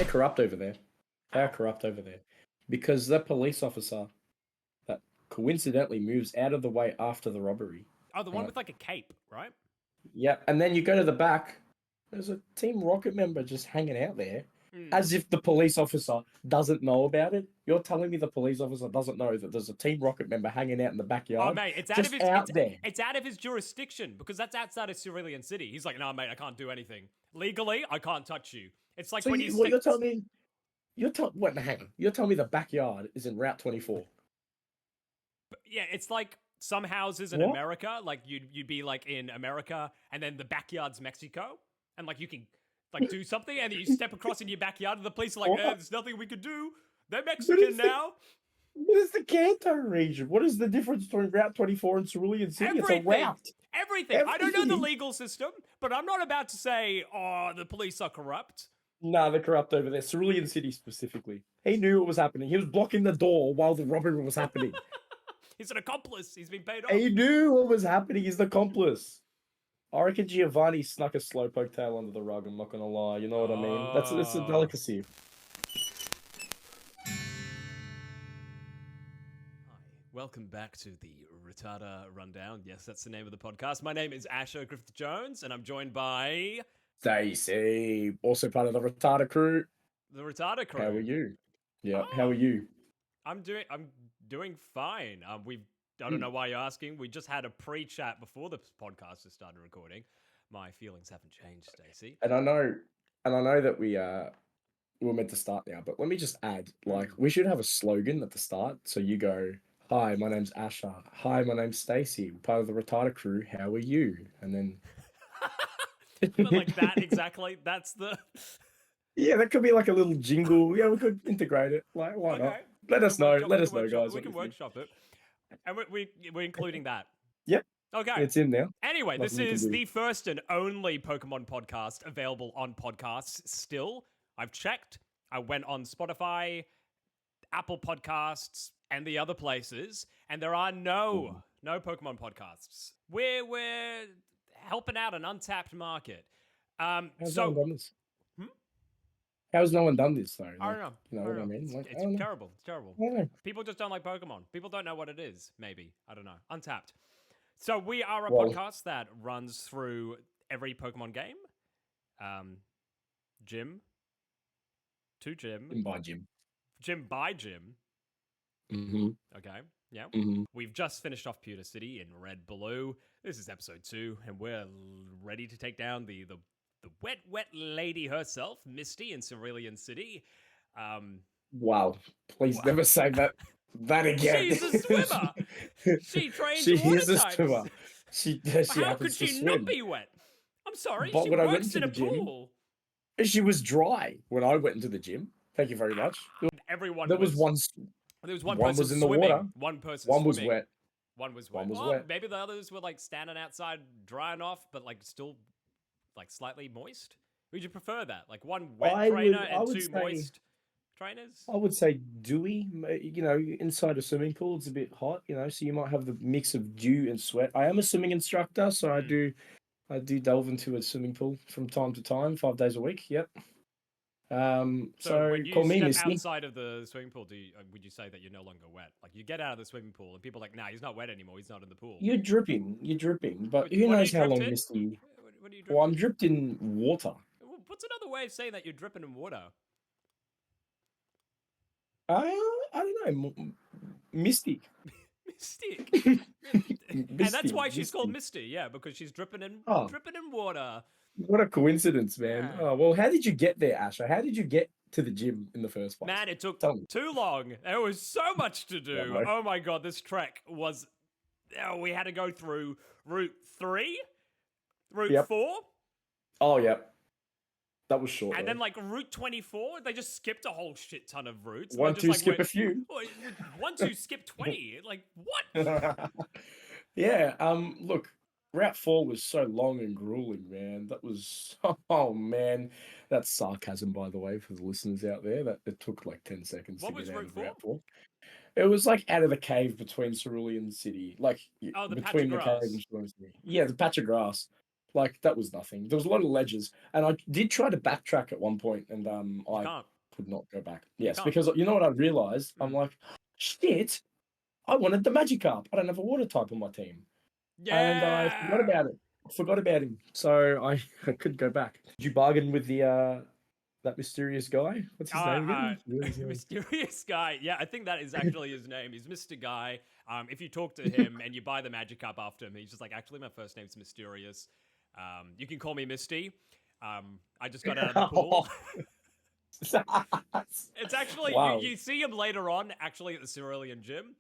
They're corrupt over there. They are How? corrupt over there. Because the police officer that coincidentally moves out of the way after the robbery. Oh, the one Right. with like a cape, right? Yeah, and then you go to the back, there's a Team Rocket member just hanging out there, as if the police officer doesn't know about it. You're telling me the police officer doesn't know that there's a Team Rocket member hanging out in the backyard? Oh, mate, it's just out there. It's out of his jurisdiction because that's outside of Cerulean City. He's like, no, mate, I can't do anything legally. I can't touch you. It's like So when you what stick. you're telling me? Wait, hang on. You're telling me the backyard is in Route 24? Yeah, it's like some houses in What? America, like you'd be like in America, and then the backyard's Mexico, and like you can like do something, and then you step across into your backyard, and the police are like, What? there's nothing we could do. They're Mexican now. What is the Kanto region? What is the difference between Route 24 and Cerulean City? It's a route. Everything. I don't know the legal system, but I'm not about to say, oh, the police are corrupt. Nah, they're corrupt over there. Cerulean City specifically. He knew what was happening. He was blocking the door while the robbery was happening. He's an accomplice. He's been paid off. He knew what was happening. He's the accomplice. I reckon Giovanni snuck a slowpoke tail under the rug. I'm not gonna lie. You know what I mean? That's a delicacy. Hi, welcome back to the Rattata Rundown. Yes, that's the name of the podcast. My name is Asher Griffith-Jones, and I'm joined by Stasi, also part of the Rattata crew. the Rattata crew. How are you? Yeah, how are you? I'm doing fine. I don't know why you're asking. We just had a pre-chat before the podcast has started recording. My feelings haven't changed, Stacey. And I know that we're meant to start now, but let me just add, like, we should have a slogan at the start. So you go, "Hi, my name's Asher. Hi, my name's Stacey. Part of the Rattata crew. How are you?" And then But like that exactly. That's the. Yeah, that could be like a little jingle. Yeah, we could integrate it. Like, why not? Let us know. Let us know, guys. We can workshop it, and we're including that. Yep. Okay. It's in now. Anyway, this Nothing we can is do. the first and only Pokemon podcast available on podcasts still. I've checked. I went on Spotify, Apple Podcasts, and the other places, and there are no Pokemon podcasts. We're helping out an untapped market. How's no one done this? How's no one done this though? I don't know. You know what I mean? Like, It's terrible. It's terrible. I don't know. People just don't like Pokemon. People don't know what it is, maybe. I don't know. Untapped. So we are a Well- podcast that runs through every Pokemon game. Gym to gym. By Jim. Gym by gym. Mm-hmm. Okay. Yeah. Mm-hmm. We've just finished off Pewter City in Red Blue. This is episode 2, and we're ready to take down the wet lady herself, Misty, in Cerulean City. Wow. Please never say that again. She's a swimmer. She trains She water is a types. swimmer. She How could happens to she swim. not be wet? I'm sorry. But She when I went works into in a the gym- pool. She was dry when I went into the gym. Thank you very much. Everyone. There was one. There was one one person was in the swimming. water. One person. One was swimming. wet. One was wet. One was Well, wet. Maybe the others were like standing outside, drying off, but like still, like slightly moist. Would you prefer that? Like one wet I trainer would and two say- moist trainers? I would say dewy. You know, inside a swimming pool, it's a bit hot. You know, so you might have the mix of dew and sweat. I am a swimming instructor, so I do delve into a swimming pool from time to time, 5 days a week. Yep. So when you call me step Misty. outside of the swimming pool, would you say that you're no longer wet? Like you get out of the swimming pool and people are like, nah, he's not wet anymore. He's not in the pool. You're dripping. But What- who what are knows you how dripped long in? Misty? What do you Well, I'm dripped in water. What's another way of saying that you're dripping in water? I don't know. Mystic. Mystic. And that's why she's called Misty, yeah, because she's dripping in water. What a coincidence, man. Yeah. Oh, well, how did you get there, Asher? How did you get to the gym in the first place? Man, it took Tell me. too long. There was so much to do. Yeah, bro. Oh my god, this trek was. We had to go through Route 3, Route Yep. 4, Oh, yeah. That was short. and though. then like Route 24. They just skipped a whole shit ton of routes. One, They two, just, skip a went, few. "Oh, 1, 2, skip 20. Like, what? Yeah. Look, Route 4 was so long and grueling, man. That was oh man. That's sarcasm, by the way, for the listeners out there. That it took like 10 seconds What to was get out Route of 4? Route 4. It was like out of the cave between Cerulean City, like Oh, the patch between of the grass. cave and Cerulean City. Yeah, the patch of grass. Like that was nothing. There was a lot of ledges, and I did try to backtrack at one point, and You I can't. could not go back. You Yes, can't. because you know what I realized? I'm Mm. like, shit, I wanted the Magikarp. I don't have a water type on my team, and I forgot Yeah. about it. Forgot about him, so I, I could go back. Did you bargain with the that mysterious guy? What's his name again? What is his name? Mysterious guy. Yeah, I think that is actually his name. He's Mr. Guy. If you talk to him and you buy the Magikarp after him, he's just like, actually, my first name's Mysterious. You can call me Misty. I just got out of the pool. It's actually Wow. you see him later on, actually at the Cerulean gym.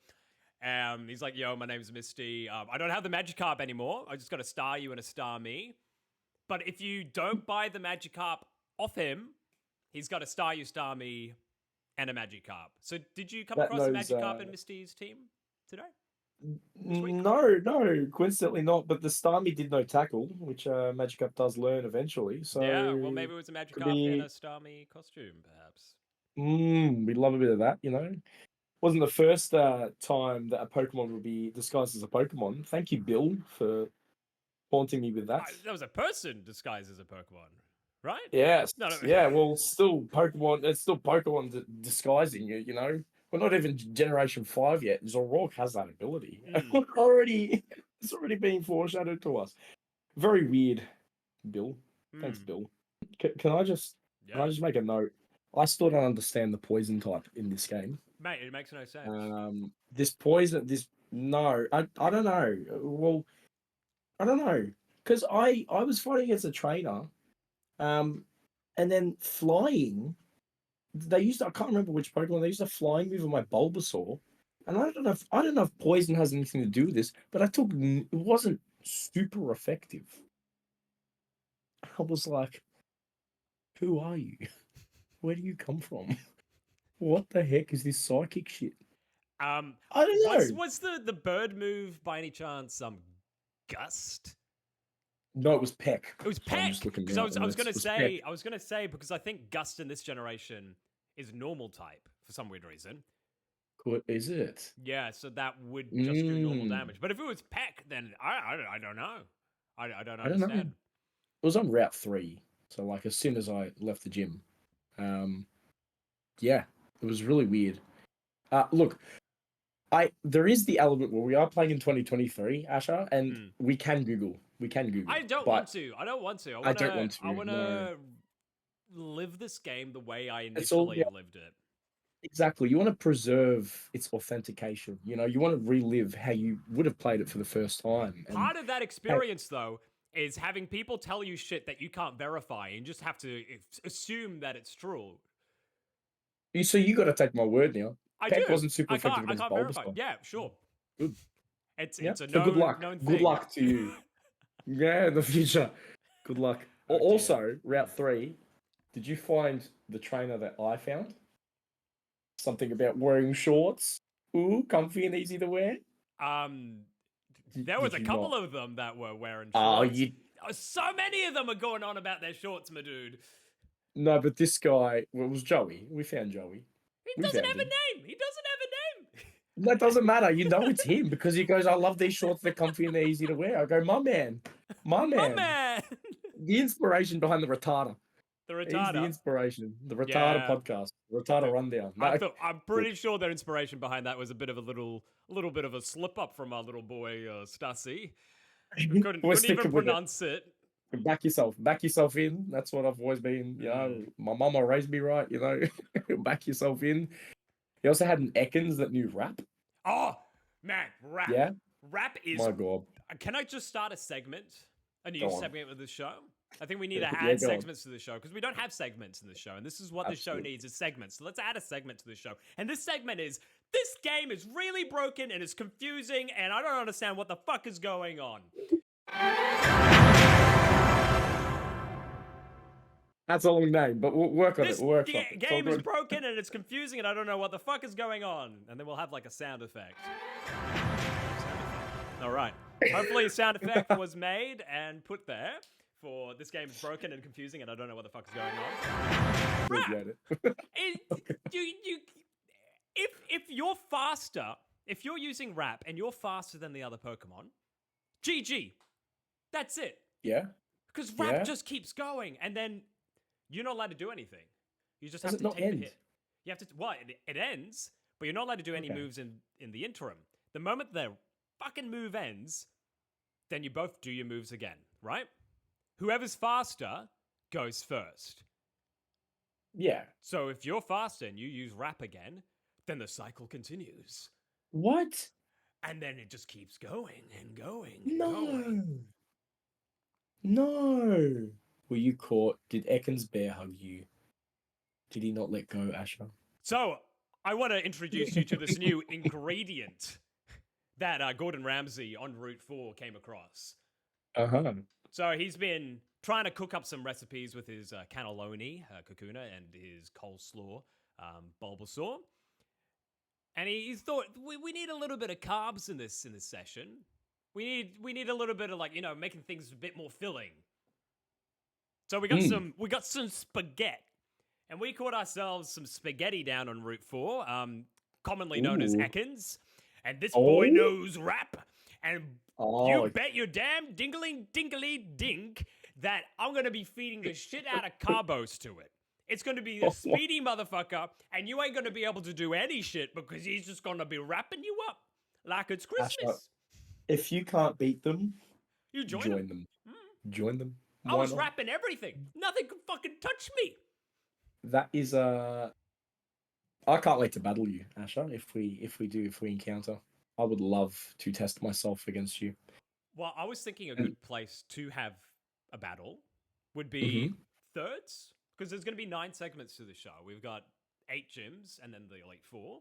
He's like, "Yo, my name's Misty. I don't have the Magikarp anymore. I just got a Staryu and a Starmie. But if you don't buy the Magikarp off him, he's got a Staryu, Starmie, and a Magikarp. So did you come That across a knows. Magikarp in Misty's team today? This week? No, coincidentally not. But the Starmie did no tackle, which Magikarp does learn eventually. So Yeah, well, maybe it was a could Magikarp in a be. Starmie costume, perhaps. We'd love a bit of that, you know. Wasn't the first time that a Pokemon would be disguised as a Pokemon. Thank you, Bill, for haunting me with that. That was a person disguised as a Pokemon, right? Yes, No, no. yeah. Well, still Pokemon. It's still Pokemon disguising you. You know, we're not even Generation 5 yet. Zorork has that ability. Already, it's already being foreshadowed to us. Very weird, Bill. Thanks, Bill. Can I just Yeah. make a note? I still don't understand the poison type in this game. Mate, it makes no sense. This poison, no, I don't know. Well, I don't know because I was fighting against a trainer, and then flying. They used I can't remember which Pokemon they used a flying move on my Bulbasaur, and I don't know if poison has anything to do with this, but it wasn't super effective. I was like, who are you? Where do you come from? What the heck is this psychic shit? I don't know. Was the bird move by any chance Gust? No, it was Peck. It was So I'm Peck. just looking Because now, I was and gonna it was say Peck. because I think Gust in this generation is normal type for some weird reason. Is it? Yeah, so that would just do normal damage. But if it was Peck, then I don't know. I don't I don't know. understand. It was on Route 3, so like as soon as I left the gym. Yeah, it was really weird. Look, there is the element where we are playing in 2023, Asher, and we can Google. We can Google. I don't but want to. I don't want to. I don't want to. I want No. to live this game the way I It's all initially lived it. exactly. You want to preserve its authentication. You know, you want to relive how you would have played it for the first time. And Part of that experience, though, is having people tell you shit that you can't verify and just have to assume that it's true. so you got to take my word now. Peck wasn't super effective I against can't verify. Bulbasaur. Yeah, sure. Good. It's a so good luck. known thing. Good luck to you. Yeah, in the future. Good luck. Also, Route 3, did you find the trainer that I found? Something about wearing shorts. Ooh, comfy and easy to wear. There was a couple of them that were wearing shorts. So many of them are going on about their shorts, my dude. No, but this guy, well, it was Joey. We found Joey. He doesn't have a name. He doesn't have a name. That doesn't matter. You know it's him because he goes, I love these shorts. They're comfy and they're easy to wear. I go, my man. My man. The inspiration behind the Rattata. The Rattata. He's the inspiration. The Rattata podcast. Rattata Rundown. I'm pretty sure their inspiration behind that was a bit of a little bit of a slip up from our little boy Stasi. Couldn't even pronounce it. Back yourself in. That's what I've always been. You know, my mama raised me right. You know, back yourself in. He also had an Ekans that knew rap. Oh man, rap. Yeah, rap is. My God. Can I just start a new segment with this show? I think we need to add segments to the show because we don't have segments in the show, and this is what the show needs is segments. So let's add a segment to the show. And this segment is, this game is really broken and it's confusing, and I don't understand what the fuck is going on. That's a long name, but we'll work on it. We'll work on it. This game is broken and it's confusing and I don't know what the fuck is going on. And then we'll have like a sound effect. All right. Hopefully a sound effect was made and put there for this game is broken and confusing and I don't know what the fuck is going on. Appreciate it. If you're faster, if you're using rap and you're faster than the other Pokemon, GG. That's it. Yeah. Because rap Yeah? just keeps going, and then you're not allowed to do anything. You just Does have it to not take the end? hit. You have to. Well, it ends, but you're not allowed to do any Okay. moves in the interim. The moment the fucking move ends, then you both do your moves again, right? Whoever's faster goes first. Yeah. So if you're faster and you use rap again, then the cycle continues. What? And then it just keeps going and going and going. No. No. Were you caught? Did Ekans bear hug you? Did he not let go, Asher? So I want to introduce you to this new ingredient that Gordon Ramsay on Route 4 came across. Uh-huh. So he's been trying to cook up some recipes with his cannelloni, Kakuna, and his coleslaw, Bulbasaur. And he's thought we need a little bit of carbs in this session. We need a little bit of making things a bit more filling. So we got some spaghetti, and we caught ourselves some spaghetti down on Route 4, commonly known as Ooh. Ekans. And this boy Oh. knows rap, and Oh, you bet your damn dingly dink that I'm gonna be feeding the shit out of carbos to it. It's gonna be a speedy motherfucker, and you ain't gonna be able to do any shit because he's just gonna be wrapping you up like it's Christmas. Asher, if you can't beat them, You join them. Join them. I was rapping everything. Nothing could fucking touch me. That is I can't wait to battle you, Asher. If we encounter, I would love to test myself against you. Well, I was thinking a good place to have a battle would be thirds, because there's going to be 9 segments to the show. We've got 8 gyms and then the Elite 4.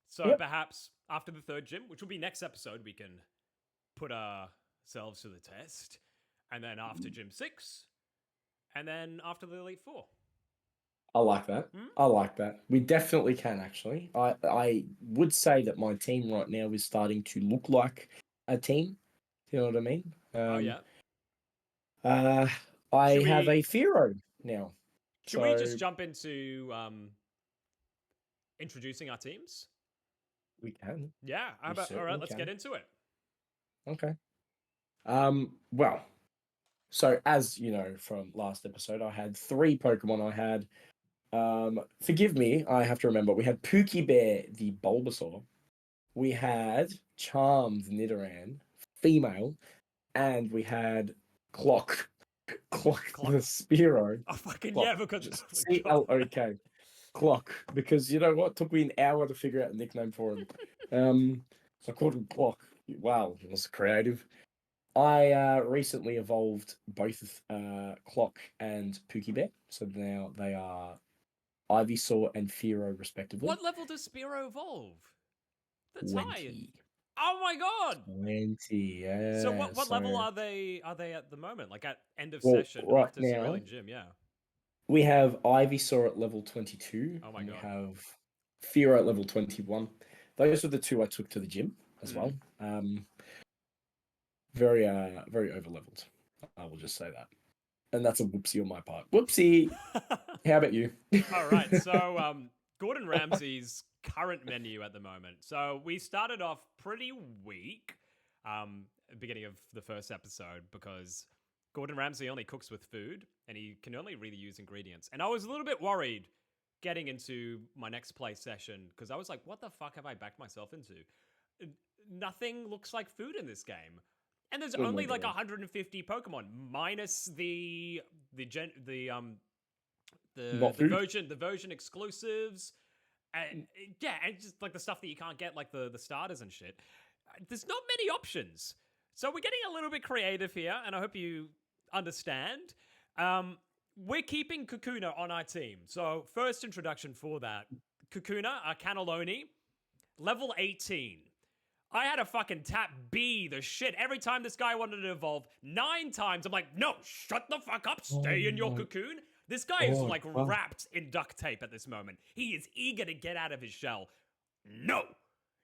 So perhaps after the 3rd gym, which will be next episode, we can put ourselves to the test. And then after gym 6, and then after the Elite 4. I like that. I like that. We definitely can, actually. I would say that my team right now is starting to look like a team. You know what I mean? Oh, yeah. I have a Firo now. Should we just jump into introducing our teams? We can. Yeah. All right, let's get into it. Okay. Well, so as you know from last episode, I had 3 Pokemon. I had forgive me, I have to remember, we had Pookie Bear, the Bulbasaur. We had Charmed, the Nidoran, female, and we had Clock, the Spearow. Oh, fucking Clock. yeah, because C-L-O-K. Clock, because you know what? It took me an hour to figure out a nickname for him. So I called him Clock. Wow, it was creative. I recently evolved both Clock and Pookie Bear, so now they are Ivysaur and Fearow, respectively. What level does Spearow evolve? That's 20. high. Oh my god! 20, yeah. So what level are they at the moment? Like at end of Well, session right after now, Cerulean Gym, yeah. We have Ivysaur at level 22. Oh my and god. We have Fearow at level 21. Those were the 2 I took to the gym as well. Very over-leveled. I will just say that. And that's a whoopsie on my part. Whoopsie! How about you? All right, so Gordon Ramsay's current menu at the moment. So we started off pretty weak at the beginning of the first episode because Gordon Ramsay only cooks with food and he can only really use ingredients. And I was a little bit worried getting into my next play session because I was like, what the fuck have I backed myself into? Nothing looks like food in this game. And there's only like 150 Pokemon minus the version exclusives. And just like the stuff that you can't get, like the starters and shit. There's not many options. So we're getting a little bit creative here, and I hope you understand. We're keeping Kakuna on our team. So first introduction for that. Kakuna, a Cannelloni, level 18. I had to fucking tap B the shit every time this guy wanted to evolve 9 times. I'm like, no, shut the fuck up, stay in your cocoon. This guy is like wrapped in duct tape at this moment. He is eager to get out of his shell. No,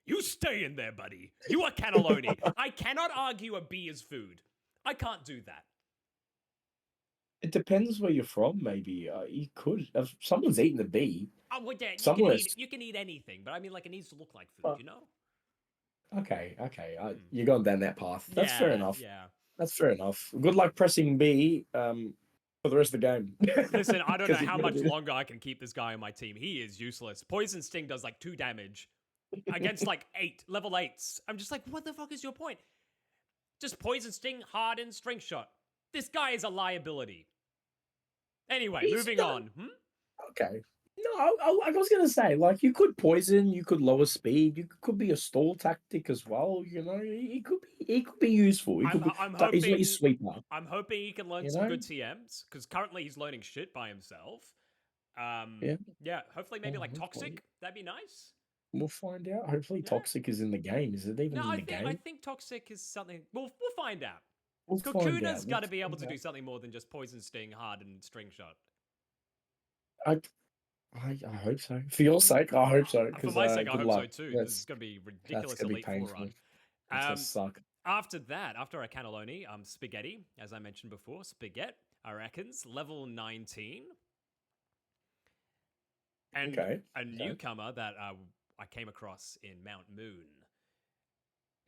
you stay in there, buddy. You are Cannelloni. I cannot argue a bee is food. I can't do that. It depends where you're from, maybe. You could. If someone's eaten a bee. Oh, well, yeah, you can eat anything, but I mean, like, it needs to look like food, you know? Okay. You're going down that path. That's fair enough. Yeah. That's fair enough. Good luck pressing B for the rest of the game. Listen, I don't know 'Cause you're how gonna much do- longer I can keep this guy on my team. He is useless. Poison Sting does like 2 damage against like level 8s. I'm just like, what the fuck is your point? Just Poison Sting, Harden, Strength Shot. This guy is a liability. Anyway, He's moving not- on. Okay. No, I was gonna say, like, you could poison, you could lower speed, you could be a stall tactic as well. You know, he could be useful. He could be. I'm He's not your hoping sweeper. I'm hoping he can learn You some know. good TMs because currently he's learning shit by himself. Yeah. Yeah. Hopefully, maybe Oh, like hopefully. Toxic. That'd be nice. We'll find out. Hopefully, Yeah. Toxic is in the game. Is it even No, in I the think game? Toxic is something. We'll find out. We'll find Kakuna's out. got to be able to do something more than just Poison Sting, Hard, and String Shot. I hope so. For your sake, I hope so. For my sake, I good hope luck. so too. This is going to be That's ridiculous gonna be Elite Four painful. run. It's gonna suck. After that, after a cannelloni, Spaghetti, as I mentioned before, Spaghetti, I reckons, level 19. And a newcomer that I came across in Mount Moon.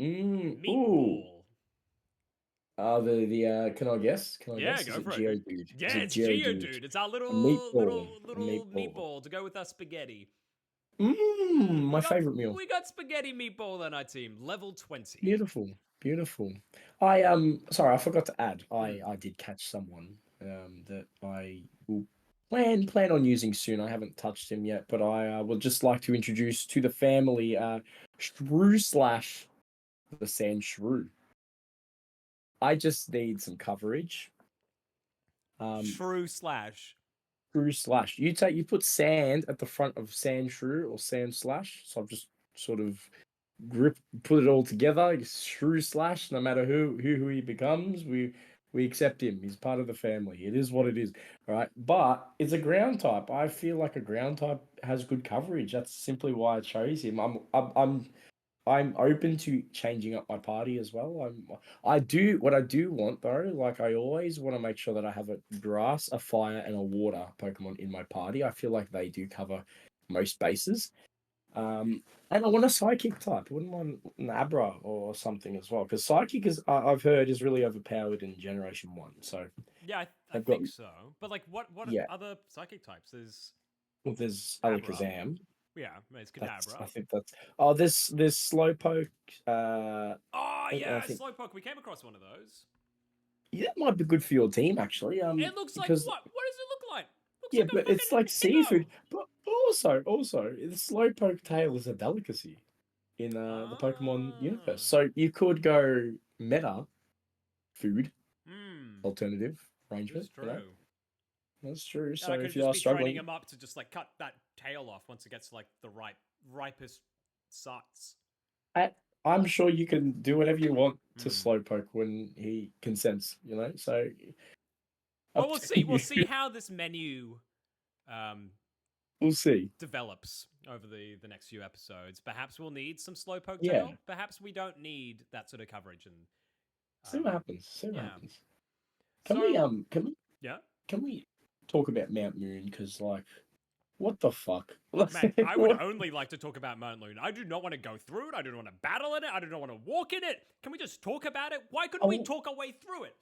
Meatball. Can I guess? Can I guess? Go Is it for it. Geodude? Yeah, it's Geodude. It's our little meatball to go with our spaghetti. My favorite meal. We got spaghetti meatball on our team, level 20. Beautiful. I sorry, I forgot to add. I did catch someone that I will plan on using soon. I haven't touched him yet, but I would just like to introduce to the family Shrew slash the Sand Shrew. I just need some coverage. Shrew slash. Shrew slash. You put sand at the front of Sand Shrew or Sand slash. So I've just sort of put it all together. Shrew slash. No matter who he becomes, we accept him. He's part of the family. It is what it is. All right. But it's a ground type. I feel like a ground type has good coverage. That's simply why I chose him. I'm open to changing up my party as well. I do want though, like I always want to make sure that I have a grass, a fire, and a water Pokemon in my party. I feel like they do cover most bases. And I want a psychic type. I wouldn't want an Abra or something as well, because psychic is I've heard is really overpowered in Generation 1. So yeah, I think so. But like, what other psychic types? There's Abra. Alakazam. Yeah, it's Kadabra. I think that's there's Slowpoke. Slowpoke. We came across one of those. Yeah, that might be good for your team actually. It looks like what? What does it look like? Looks like but it's like seafood. But also, the Slowpoke tail is a delicacy in the Pokemon universe. So you could go meta food alternative arrangement. That's true. That's true. And so I could if you just are be struggling, training him up to just like cut that tail off once it gets to like the ripest size. I'm sure you can do whatever you want to Slowpoke when he consents. So. Well, we'll see. We'll see how this menu. We'll see. Develops over the next few episodes. Perhaps we'll need some Slowpoke tail. Perhaps we don't need that sort of coverage. And see what happens. Can we talk about Mount Moon? Because what the fuck? Man, I would only like to talk about Mount Moon. I do not want to go through it. I don't want to battle in it. I don't want to walk in it. Can we just talk about it? Why couldn't we talk our way through it?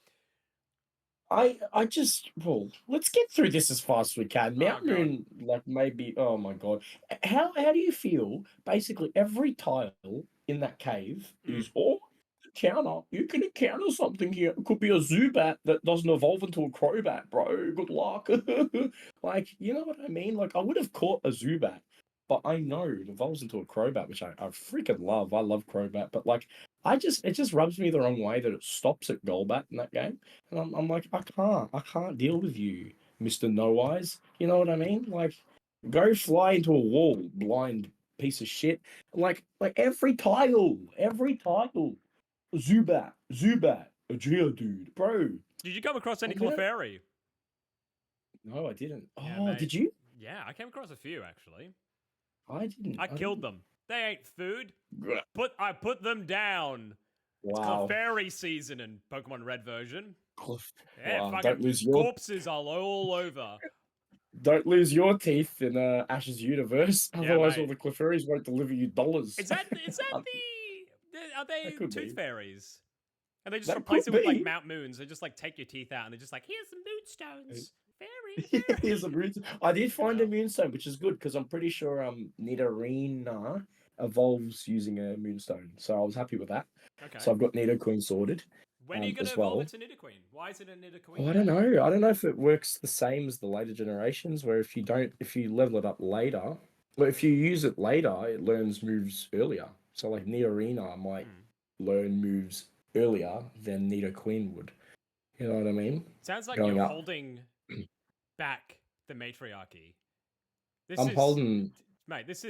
Let's get through this as fast as we can. Mount Moon, maybe. Oh my god, how do you feel? Basically, every tile in that cave is counter. You can encounter something here. It could be a Zubat that doesn't evolve into a Crobat, bro. Good luck. You know what I mean? I would have caught a Zubat, but I know it evolves into a Crobat, which I freaking love. I love Crobat, but it just rubs me the wrong way that it stops at Golbat in that game, and I'm like, I can't deal with you, Mister No Eyes. You know what I mean? Go fly into a wall, blind piece of shit. Every tile. Zubat, a Geodude, bro. Did you come across any Clefairy? No, I didn't. Yeah, did you? Yeah, I came across a few actually. I didn't. I killed them. They ain't food. I put them down. Wow. It's Clefairy season in Pokemon Red version. Wow. Don't lose your corpses all over. Don't lose your teeth in Ash's universe. Otherwise, all the Clefairies won't deliver you dollars. Is that the? Are they Tooth Fairies? And they just That replace could it with like be. Mount Moons. They just like take your teeth out and they're just like, here's some moonstones. Very, Here's a moonstone. I did find a Yeah. moonstone, which is good because I'm pretty sure Nidorina evolves using a moonstone. So I was happy with that. Okay. So I've got Nidoqueen sorted When are you going to as evolve well. into Nidoqueen? Why is it a Oh, Nidoqueen? I don't know. I don't know if it works the same as the later generations, where if you level it up later, well, if you use it later, it learns moves earlier. So like Nidorina might Hmm. learn moves earlier than Nidoqueen would. You know what I mean? Sounds like Going you're up. holding back the matriarchy. This I'm is, holding mate. This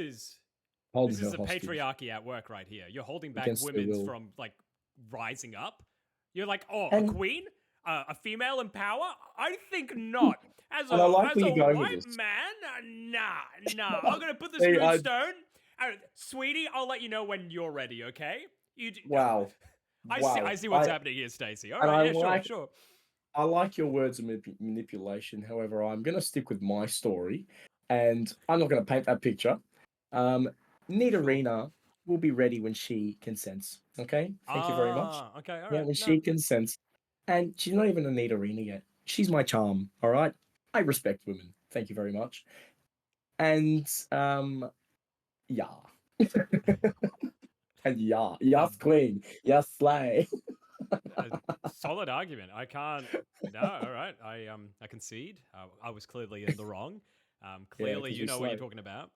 holding is her the hostage patriarchy at work right here. You're holding back against her women's will. from like rising up. You're like, oh, a And queen, a female in power? I think not. and I like As where a you're going with white this. man, nah. I'm gonna put this See, moonstone. Sweetie, I'll let you know when you're ready. Okay? wow, I wow. see what's happening here, Stacey. All And right, I yeah, like sure. I like your words of manipulation. However, I'm going to stick with my story, and I'm not going to paint that picture. Um, Nidorina will be ready when she consents. Okay, thank you very much. Okay, all Yeah, right. when No, she consents, and she's not even a Nidorina yet. She's my charm. All right, I respect women. Thank you very much. And yeah, and yeah, uh, queen, yes, slay. a solid argument. I can't. No, all right. I concede. I was clearly in the wrong. Yeah, Clearly, because you we know what you're slay. talking about.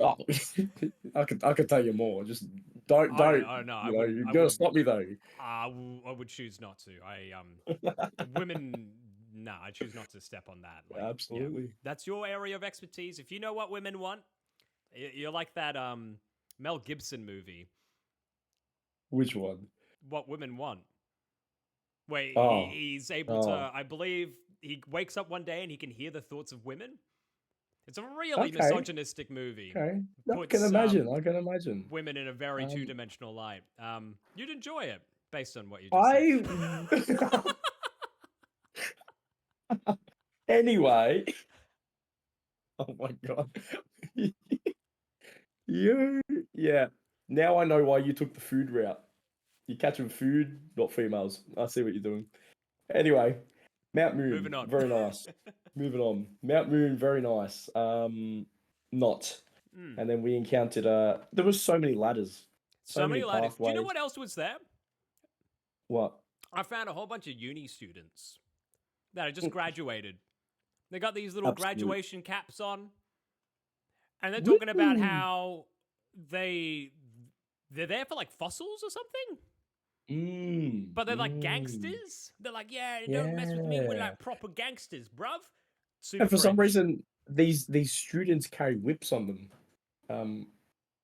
Oh, I could tell you more. Just don't. I no, You know, you're I gonna wouldn't. stop me though. I would choose not to. Women. Nah, I choose not to step on that. Like, yeah, Absolutely. that's your area of expertise. If you know what women want, you're like that Mel Gibson movie, Which one? What Women Want, where Oh, he's able to. oh. I believe he wakes up one day and he can hear the thoughts of women. It's a really Okay, misogynistic movie. okay. I can Puts imagine. I can imagine. women in a very Um, two-dimensional light. You'd enjoy it based on what you just said. I. Anyway. Oh my god. You. Yeah. Now I know why you took the food route. You're catching food, not females. I see what you're doing. Anyway, Mount Moon, Moving on. very nice. Moving on. Mount Moon, very nice. Not. Mm. And then we encountered there was so many ladders. So So many many ladders. Do you know pathways. what else was there? What? I found a whole bunch of uni students that had just graduated. They got these little Absolute. graduation caps on, and they're talking about Woo! how they're there for like fossils or something. But they're like Mm. gangsters. They're like, yeah, don't mess with me. We're Yeah. like proper gangsters, bruv. Super And for some cringe. reason, these students carry whips on them.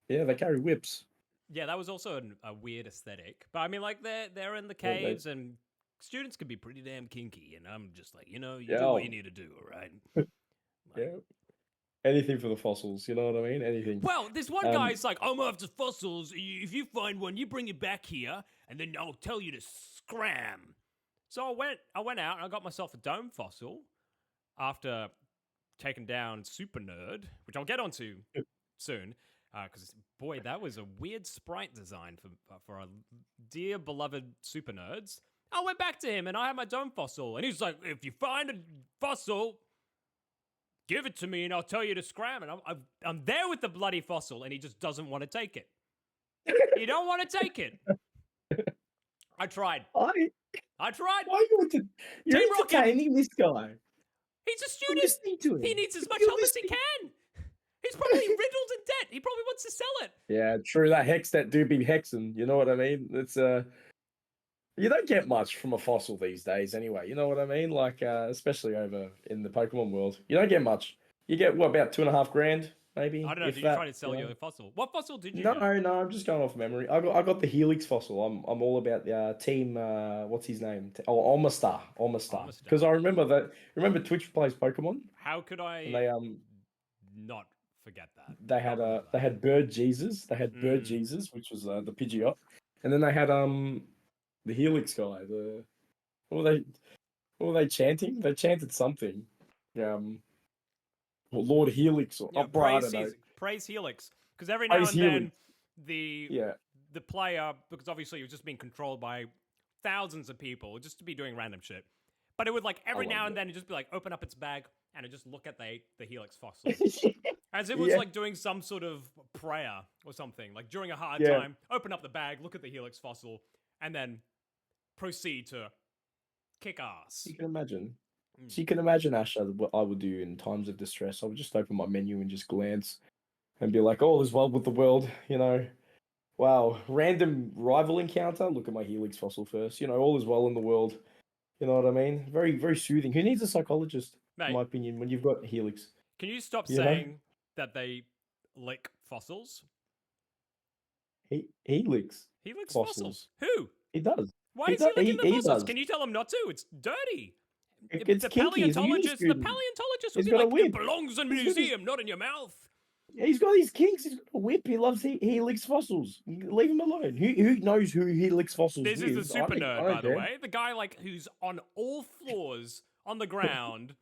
Yeah, they carry whips. Yeah, that was also a weird aesthetic. But I mean, like they're in the They caves, and students can be pretty damn kinky. And I'm just like, you yeah, do what you need to do, all right? Like, yeah. Anything for the fossils, you know what I mean? Anything. well, this one Um, guy's like, I'm after fossils. If you find one, you bring it back here, and then I'll tell you to scram. So I went out and I got myself a dome fossil after taking down Super Nerd, which I'll get onto soon. Because boy, that was a weird sprite design for our dear beloved Super Nerds. I went back to him and I had my dome fossil, and he's like, "If you find a fossil, give it to me, and I'll tell you to scram." And I'm there with the bloody fossil, and he just doesn't want to take it. He don't want to take it. I tried. I Why why you're Team Rocket. entertaining this guy. He's a You're student. listening to him. He needs as much You're help as he listening. can. He's probably riddled in debt. He probably wants to sell it. Yeah, true. That do be hexing. You know what I mean? It's you don't get much from a fossil these days, anyway. You know what I mean? Like, especially over in the Pokemon world, you don't get much. You get what, about 2.5 grand, maybe, I don't know. if Did you that. try to sell your fossil? What fossil did you No, get? no, I'm just going off memory. I got the Helix fossil. I'm all about the team. What's his name? Almastar, Almost because I remember that. Remember Twitch plays Pokemon, How could and I not forget that? Not remember they that. had Bird Jesus. They had Bird Mm. Jesus, which was the Pidgeot, and then they had the Helix guy. What were they what were they chanting? They chanted something. Um, Lord Helix or Yeah, bro, I don't know. praise Helix, because every now Praise and Helix. then the Yeah. the player, because obviously he was just being controlled by thousands of people just to be doing random shit. But it would like every love now and it. then it just be like open up its bag and it just look at the helix fossil. As it was Yeah. like doing some sort of prayer or something. Like during a hard Yeah. time, open up the bag, look at the helix fossil, and then proceed to kick ass. You can imagine. So you can imagine, Asher, what I would do in times of distress. I would just open my menu and just glance and be like, all is well with the world, you know. Wow, random rival encounter. Look at my helix fossil first. You know, all is well in the world. You know what I mean? Very, very soothing. Who needs a psychologist, in Mate, my opinion, when you've got a helix? can you stop You know? saying that they lick fossils? Helix Helix fossils. fossils. Who? He does. Why He is he does. licking the He fossils? does. Can you tell him not to? It's dirty. It's The kinky. He's a uni paleontologist student. would He's be got a like, it whip. belongs in a He's got his- museum, not in your mouth. He's got these kinks. He's got a whip. He loves helix fossils. Leave him alone. Who knows who helix fossils This is? is the super I nerd, don't by the care. way. The guy like who's on all floors on the ground,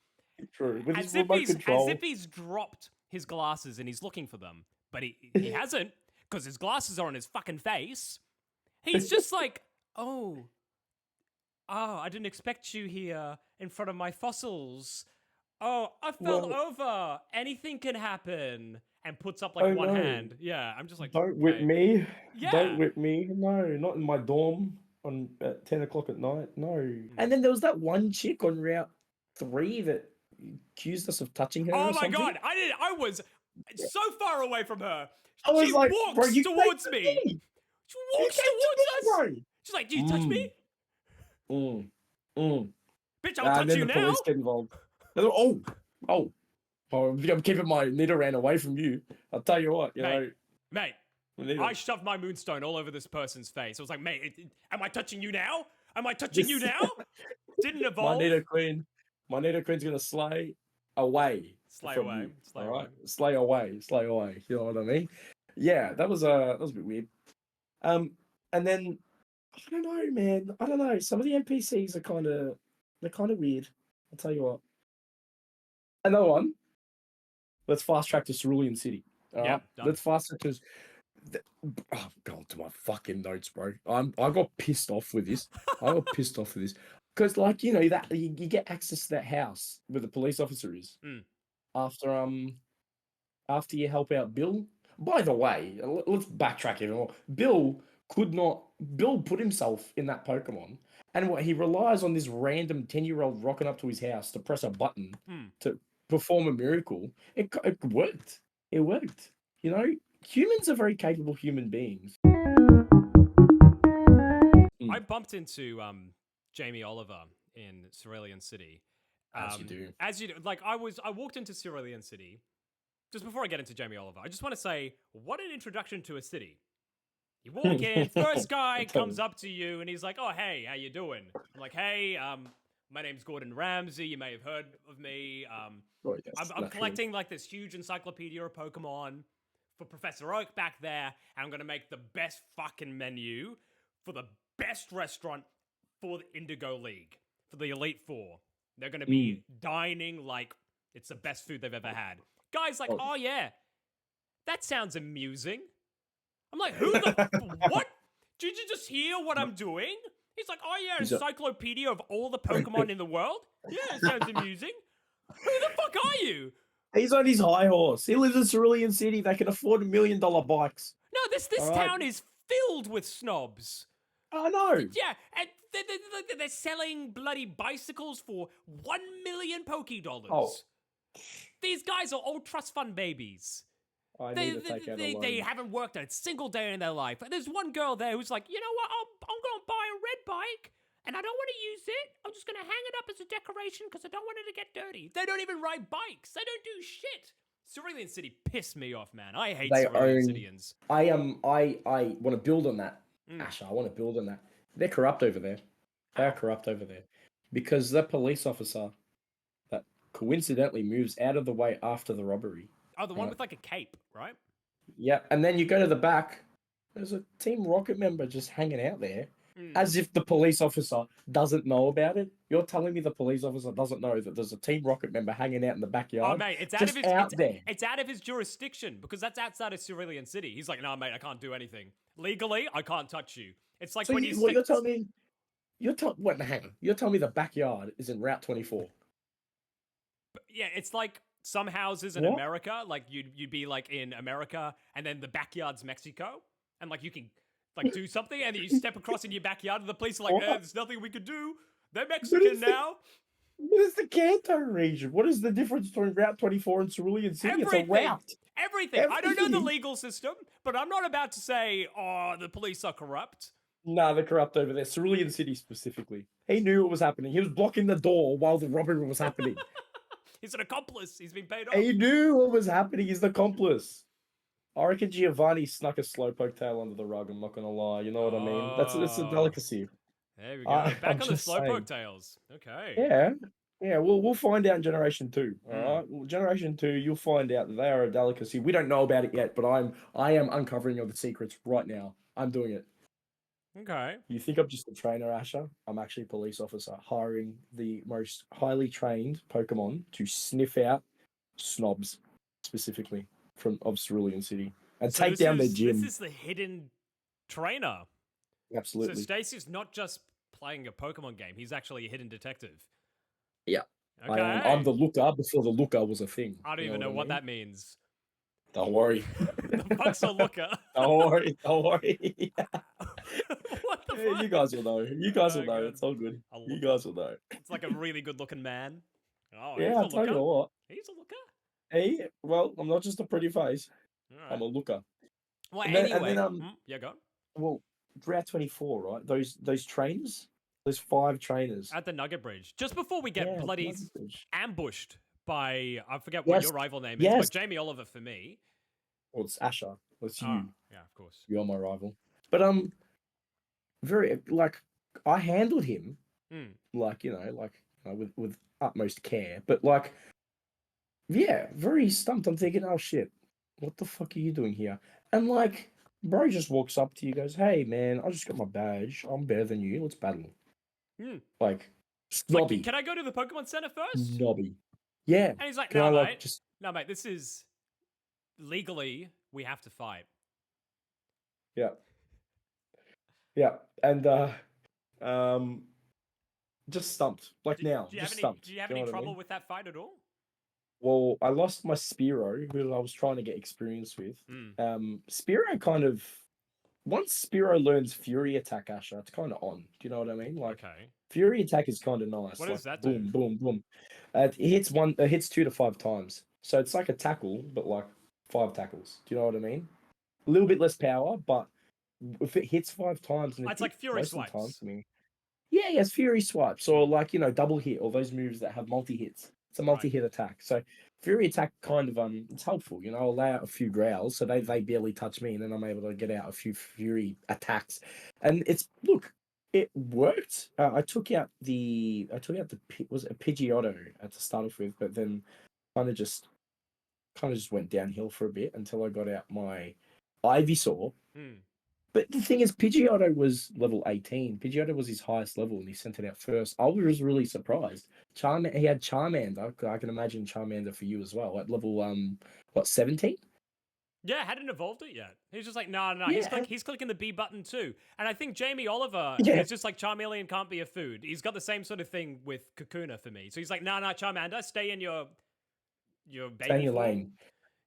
True. With his as if remote control. he's dropped his glasses and he's looking for them, but he hasn't because his glasses are on his fucking face. He's just like, oh, I didn't expect you here in front of my fossils. Oh, I fell over. Anything can happen. And puts up like Oh, one no. hand. Yeah, I'm just like, Don't whip okay. me. Yeah. Don't whip me. No, not in my dorm at 10 o'clock at night. No. And then there was that one chick on Route 3 that accused us of touching her. Oh or my something. god, I was so far away from her. I was She like, walks bro, you towards came to me. me. She walks towards us. She's like, do you touch me? Bitch, I'll touch and then you the now. police get involved. Oh, I'm keeping my Nidoran away from you. I'll tell you what, Mate, I shoved my moonstone all over this person's face. I was like, mate, am I touching you now? Am I touching you now? Didn't evolve. My Nidoqueen's gonna slay away. Slay from away. you, Slay all away. right? Slay away. You know what I mean? Yeah, that was a bit weird. And then I don't know, man. I don't know. Some of the NPCs are kind of weird. I'll tell you what. Another one. Let's fast track to Cerulean City. All right? Done. Let's fast track to. I'm going to my fucking notes, bro. I got pissed off with this. Because, like, you know, that you get access to that house where the police officer is after you help out Bill. By the way, let's backtrack even more. Bill put himself in that Pokemon, and what he relies on this random 10-year-old rocking up to his house to press a button to perform a miracle. It worked. It worked. You know, humans are very capable human beings. I bumped into Jamie Oliver in Cerulean City. As you do. As you do. Like, I walked into Cerulean City. Just before I get into Jamie Oliver, I just want to say, what an introduction to a city. You walk in, first guy comes up to you, and he's like, oh, hey, how you doing? I'm like, hey, my name's Gordon Ramsay. You may have heard of me. I'm collecting, like, this huge encyclopedia of Pokemon for Professor Oak back there, and I'm going to make the best fucking menu for the best restaurant for the Indigo League, for the Elite Four. They're going to be dining like it's the best food they've ever had. Guy's like, oh yeah, that sounds amusing. I'm like, who the, what? Did you just hear what I'm doing? He's like, oh yeah, encyclopedia of all the Pokemon in the world? Yeah, it sounds amusing. Who the fuck are you? He's on his high horse. He lives in Cerulean City. They can afford $1 million bikes. No, this town is filled with snobs. I know. Yeah, and they're selling bloody bicycles for 1 million Poké-Dollars. Oh. These guys are all trust fund babies. They haven't worked a single day in their life. There's one girl there who's like, you know what, I'm going to buy a red bike, and I don't want to use it. I'm just going to hang it up as a decoration because I don't want it to get dirty. They don't even ride bikes. They don't do shit. Cerulean City pissed me off, man. I hate Cerulean Cityans. I want to build on that, Asher. I want to build on that. They're corrupt over there. Because that police officer that coincidentally moves out of the way after the robbery. Oh, the one with like a cape, right? Yeah, and then you go to the back. There's a Team Rocket member just hanging out there, as if the police officer doesn't know about it. You're telling me the police officer doesn't know that there's a Team Rocket member hanging out in the backyard? Oh, mate, it's out of his jurisdiction because that's outside of Cerulean City. He's like, no, mate, I can't do anything legally. I can't touch you. It's like So when you're telling me hang on. You're telling me the backyard is in Route 24? Yeah, it's like some houses in What? America, like you'd be like in America, and then the backyard's Mexico, and like you can like do something, and then you step across in your backyard, and the police are like, What? there's nothing we could do. They're What Mexican is now. what is the Kanto region? What is the difference between Route 24 and Cerulean City? It's a Everything. route. Everything. I don't know the Everything. legal system, but I'm not about to say, oh, the police are corrupt. Nah, they're corrupt over there. Cerulean City specifically. He knew what was happening. He was blocking the door while the robbery was happening. He's an accomplice. He's been paid off. He knew what was happening. He's the accomplice. I reckon Giovanni snuck a slowpoke tail under the rug. I'm not gonna lie. You know what I mean? That's a Oh. delicacy. There we go. I'm Back on the just saying. slowpoke tails. Okay. Yeah, yeah. We'll find out in Generation 2. All Hmm. right. Well, Generation 2, you'll find out that they are a delicacy. We don't know about it yet, but I am uncovering all the secrets right now. I'm doing it. Okay. You think I'm just a trainer, Asher? I'm actually a police officer hiring the most highly trained Pokemon to sniff out snobs, specifically of Cerulean City, and So take down their this gym. is the hidden trainer. Absolutely. So Stacy's not just playing a Pokemon game; he's actually a hidden detective. Yeah. Okay. I'm the looker before the looker was a thing. I don't You even know what I mean? that means. Don't worry. The fuck's a looker? Don't worry. Don't worry. What the Yeah, fuck? you guys will know. You guys will Oh, know. God. It's all good. A You looker. guys will know. It's like a really good-looking man. Oh, Yeah, he's I'll a tell you looker. what. He's a looker. Hey, well, I'm not just a pretty face. All I'm right. a looker. Well, And then, anyway. Yeah, go. well, Route 24, right? Those trainers, those 5 trainers. At the Nugget Bridge, just before we get Yeah, bloody bloody bridge. ambushed by I forget what Yes. your rival name is, Yes. but Jamie Oliver for me. Well, it's Asher. That's you. Oh, yeah, of course. You're my rival. But very like I handled him Mm. with utmost care. But like, yeah, very stumped. I'm thinking, oh shit, what the fuck are you doing here? And like, bro just walks up to you, goes, "Hey man, I just got my badge. I'm better than you. Let's battle." Mm. Like, It's like, snobby, can I go to the Pokemon Center first? snobby. Yeah. And he's like, Can no, I mate. like just No, mate, this is legally we have to fight. yeah, yeah, and just stumped. Like now, Do you just have any stumped. do you have Do any know what I trouble mean? with that fight at all? Well, I lost my Spearow, who I was trying to get experience with. Mm. Spearow kind of once Spearow learns Fury Attack, Asher, it's kind of on. Do you know what I mean? Like Okay. Fury Attack is kind of nice. What like, does that boom, do? boom, boom. It hits 2 to 5 times. So it's like a tackle, but like 5 tackles. Do you know what I mean? A little bit less power, but if it hits 5 times, and It's like Fury most of the time swipes. for me, yeah, yes, Fury swipes or like double hit or those moves that have multi hits. It's a multi hit attack. So Fury Attack kind of it's helpful. Allow out a few growls, so they barely touch me, and then I'm able to get out a few Fury attacks, and it worked. I took out the was it a Pidgeotto at to start off with, but then kind of just went downhill for a bit until I got out my Ivysaur. Mm. But the thing is, Pidgeotto was level 18. Pidgeotto was his highest level, and he sent it out first. I was really surprised. He had Charmander. I can imagine Charmander for you as well at level 17? Yeah, hadn't evolved it yet. He's just like, no. Yeah. He's clicking the B button too. And I think Jamie Oliver Yeah. is just like Charmeleon can't be a food. He's got the same sort of thing with Kakuna for me. So he's like, no, Charmander, stay in your baby Stay in your form. lane.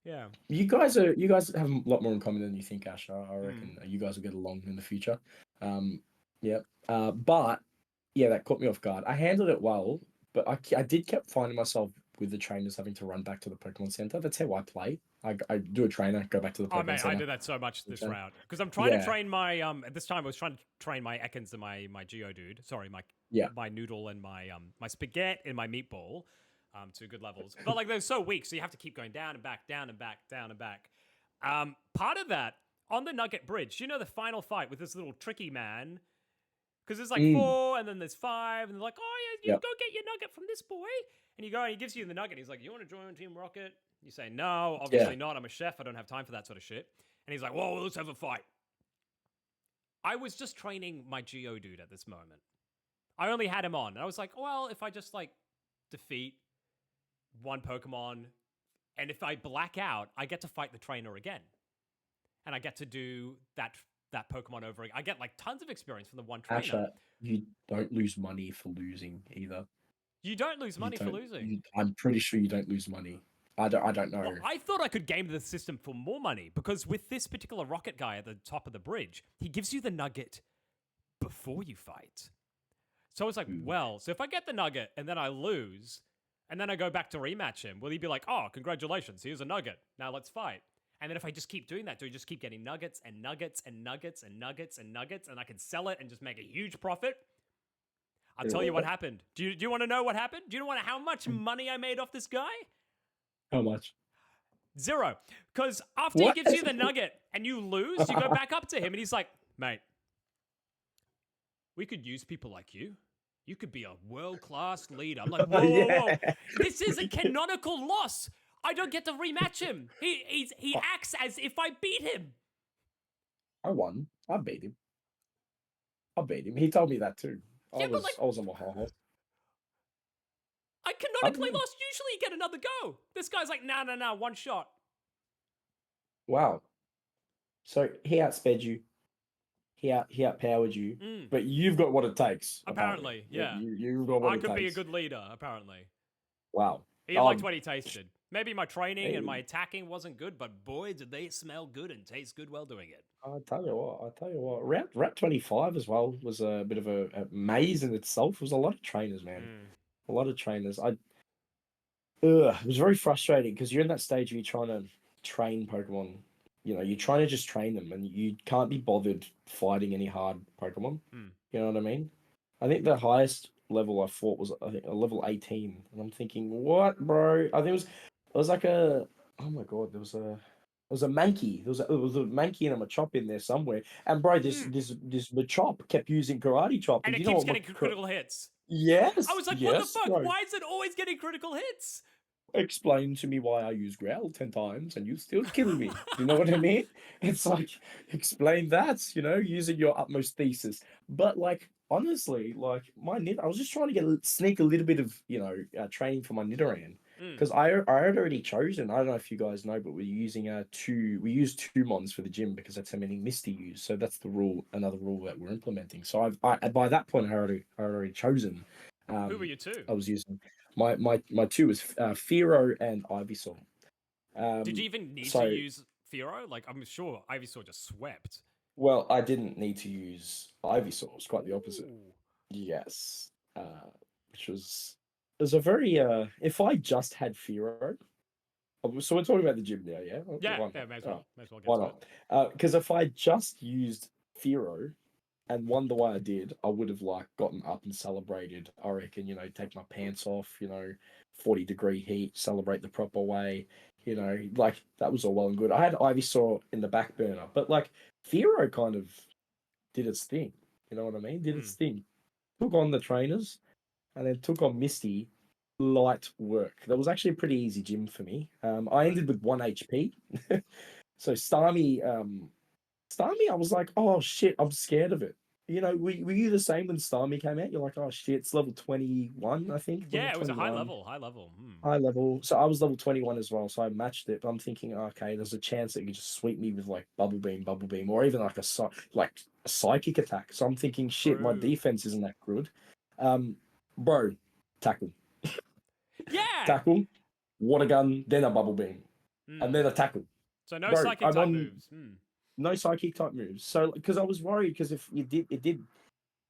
Yeah. You guys have a lot more in common than you think, Ash. I reckon you guys will get along in the future. Yeah. But yeah, that caught me off guard. I handled it well, but I did kept finding myself with the trainers having to run back to the Pokemon Center. That's how I play. I do a trainer, go back to the Pokemon Oh man, Center. I do that so much this Okay. route because I'm trying to train my At this time, I was trying to train my Ekans and my Geodude. Sorry, my Noodle and my Spaghetti and my Meatball to good levels. But like they're so weak, so you have to keep going down and back, down and back, down and back. Part of that on the Nugget Bridge, the final fight with this little tricky man. Because there's like 4, and then there's 5, and they're like, oh, yeah, you go get your nugget from this boy. And you go, and he gives you the nugget. And he's like, you want to join Team Rocket? You say, no, obviously not. I'm a chef. I don't have time for that sort of shit. And he's like, whoa, let's have a fight. I was just training my Geodude at this moment. I only had him on. And I was like, well, if I just like defeat one Pokemon, and if I black out, I get to fight the trainer again. And I get to do that that Pokemon over again. I get like tons of experience from the one trainer. Asher, you don't lose money for losing either. You don't lose money for losing. I'm pretty sure you don't lose money. I don't know. Well, I thought I could game the system for more money because with this particular rocket guy at the top of the bridge, he gives you the nugget before you fight. So it's like, well, so if I get the nugget and then I lose, and then I go back to rematch him, will he be like, oh, congratulations, here's a nugget. Now let's fight. And then if I just keep doing that, do I just keep getting nuggets and nuggets and nuggets and nuggets and nuggets, and I can sell it and just make a huge profit? I'll tell you what happened. Do you want to know what happened? Do you want to know how much money I made off this guy? How much? 0. Because after he gives you the nugget and you lose, you go back up to him and he's like, mate, we could use people like you. You could be a world-class leader. I'm like, whoa. This is a canonical loss. I don't get to rematch him. He acts as if I beat him. I won. I beat him. He told me that too. Yeah, I was on my high horse. I canonically lost. Usually you get another go. This guy's like, nah, one shot. Wow. So he outsped you. He outpowered you. But you've got what it takes. Apparently, yeah. You've got what it takes. I could be a good leader, apparently. Wow. He liked what he tasted. Maybe my training and my attacking wasn't good, but boy, did they smell good and taste good while doing it. I tell you what. Route 25 as well was a bit of a maze in itself. It was a lot of trainers, man. A lot of trainers. It was very frustrating because you're in that stage where you're trying to train Pokemon. You know, you're trying to just train them, and you can't be bothered fighting any hard Pokemon. You know what I mean? I think the highest level I fought was a level 18, and I'm thinking, what, bro? I think it was like a, oh my god, there was a Mankey. There was a Mankey and a Machop in there somewhere. And bro, this Machop kept using Karate Chop, and it keeps getting critical hits. Yes. I was like, what the fuck? Bro. Why is it always getting critical hits? Explain to me why I use Growl 10 times and you still kill me. You know what I mean? It's like, explain that, using your utmost thesis. But like, honestly, like I was just trying to sneak a little bit of, training for my Nidoran. Because I had already chosen, I don't know if you guys know, but we're using we use 2 mons for the gym because that's how many Misty use. So that's another rule that we're implementing. So by that point, I already chosen. Who were you 2? I was using my 2 was Fearow and Ivysaur. Did you even need to use Fearow? Like, I'm sure Ivysaur just swept. Well, I didn't need to use Ivysaur. It was quite the opposite. Ooh. Yes. Which was a very if I just had Fearow. So we're talking about the gym now, yeah? Yeah, may as well. May as well get why not? Because if I just used Fearow and won the way I did, I would have gotten up and celebrated. I reckon, take my pants off, 40-degree heat, celebrate the proper way, that was all well and good. I had Ivysaur in the back burner, but Fearow kind of did its thing. You know what I mean? Did its thing. Took on the trainers and then took on Misty. Light work. That was actually a pretty easy gym for me. I ended with 1 HP. So Starmie, I was like, oh shit, I'm scared of it. Were you the same when Starmie came out? You're like, oh shit, it's level 21, I think. Yeah, it was a high level. High level. So I was level 21 as well, so I matched it. But I'm thinking, okay, there's a chance that you could just sweep me with Bubble Beam, or even a psychic attack. So I'm thinking, shit, my defense isn't that good. Bro, tackle. Yeah. Tackle, water gun, then a Bubble Beam, and then a tackle. So no psychic type moves. No psychic type moves. So because I was worried because if it did